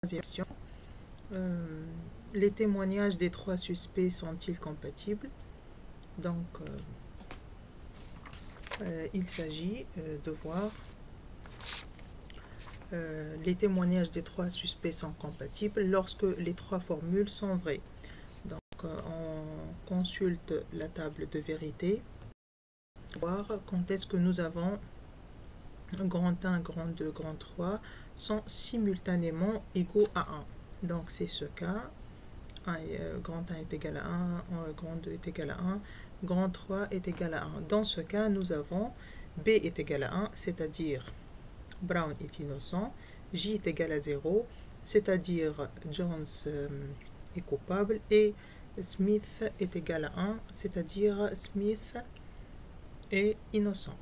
question. Les témoignages des 3 suspects sont-ils compatibles? Donc, il s'agit de voir les témoignages des 3 suspects sont compatibles lorsque les 3 formules sont vraies. Donc, on consulte la table de vérité, voir quand est-ce que nous avons grand 1, grand 2, grand 3 sont simultanément égaux à 1. Donc, c'est ce cas. Grand 1 est égal à 1, grand 2 est égal à 1, grand 3 est égal à 1. Dans ce cas, nous avons B est égal à 1, c'est-à-dire Brown est innocent, J est égal à 0, c'est-à-dire Jones est coupable, et Smith est égal à 1, c'est-à-dire Smith est innocent.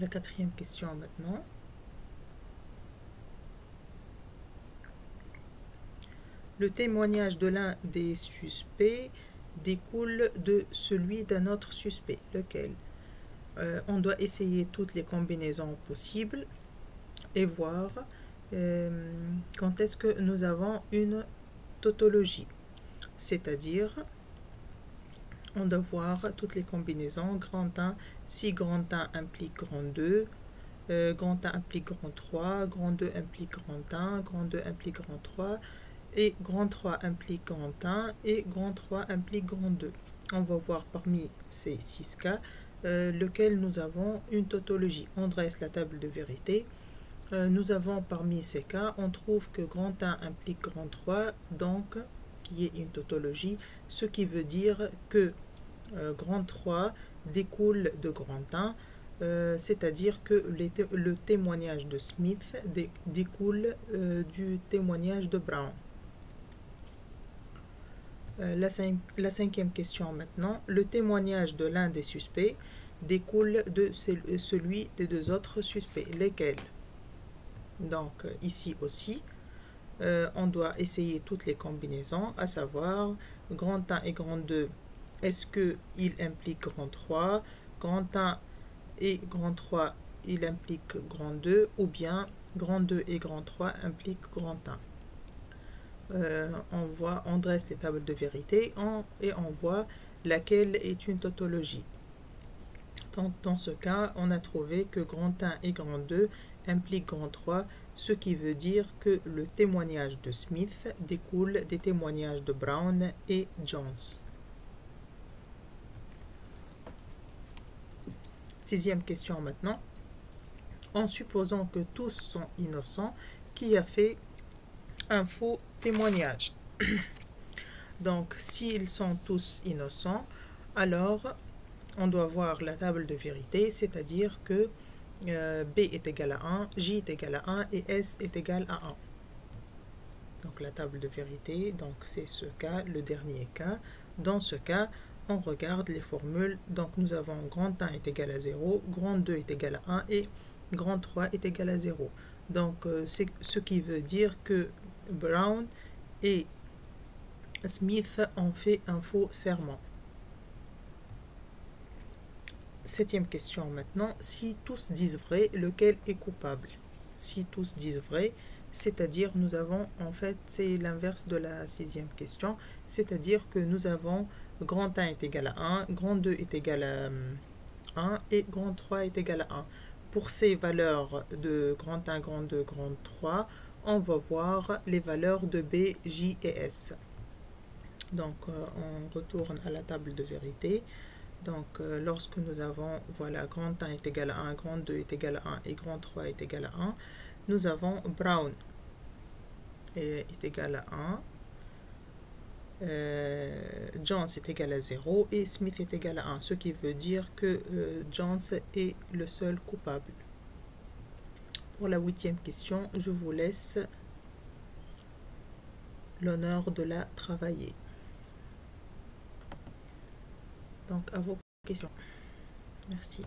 La 4e question maintenant. Le témoignage de l'un des suspects découle de celui d'un autre suspect. Lequel? On doit essayer toutes les combinaisons possibles et voir quand est-ce que nous avons une tautologie. C'est-à-dire, on doit voir toutes les combinaisons. Grand 1, si grand 1 implique grand 2, grand 1 implique grand 3, grand 2 implique grand 1, grand 2 implique grand 3, et grand 3 implique grand 1 et grand 3 implique grand 2. On va voir parmi ces 6 cas lequel nous avons une tautologie. On dresse la table de vérité. Nous avons parmi ces cas, on trouve que grand 1 implique grand 3, donc qui est une tautologie, ce qui veut dire que grand 3 découle de grand 1, c'est-à-dire que le témoignage de Smith découle du témoignage de Brown. La 5e question maintenant. Le témoignage de l'un des suspects découle de celui des 2 autres suspects. Lesquels? Donc, ici aussi, on doit essayer toutes les combinaisons, à savoir grand 1 et grand 2. Est-ce qu'il implique grand 3? Grand 1 et grand 3, il implique grand 2, ou bien grand 2 et grand 3 impliquent grand 1. On dresse les tables de vérité et on voit laquelle est une tautologie. Donc, dans ce cas, on a trouvé que grand 1 et grand 2 impliquent grand 3, ce qui veut dire que le témoignage de Smith découle des témoignages de Brown et Jones. 6e question maintenant. En supposant que tous sont innocents, qui a fait un faux témoignage? Donc, s'ils sont tous innocents, alors on doit voir la table de vérité, c'est-à-dire que B est égal à 1, J est égal à 1 et S est égal à 1. Donc, la table de vérité, donc c'est ce cas, le dernier cas. Dans ce cas, on regarde les formules. Donc, nous avons grand 1 est égal à 0, grand 2 est égal à 1 et grand 3 est égal à 0. Donc, c'est ce qui veut dire que Brown et Smith ont fait un faux serment. 7e question maintenant. Si tous disent vrai, lequel est coupable? Si tous disent vrai, c'est-à-dire nous avons, en fait, c'est l'inverse de la 6e question, c'est-à-dire que nous avons grand 1 est égal à 1, grand 2 est égal à 1 et grand 3 est égal à 1. Pour ces valeurs de grand 1, grand 2, grand 3, on va voir les valeurs de B, J et S. Donc, on retourne à la table de vérité. Donc, lorsque nous avons, voilà, grand 1 est égal à 1, grand 2 est égal à 1 et grand 3 est égal à 1, nous avons Brown est égal à 1, Jones est égal à 0 et Smith est égal à 1, ce qui veut dire que Jones est le seul coupable. Pour la 8e question, je vous laisse l'honneur de la travailler. Donc, à vos questions. Merci.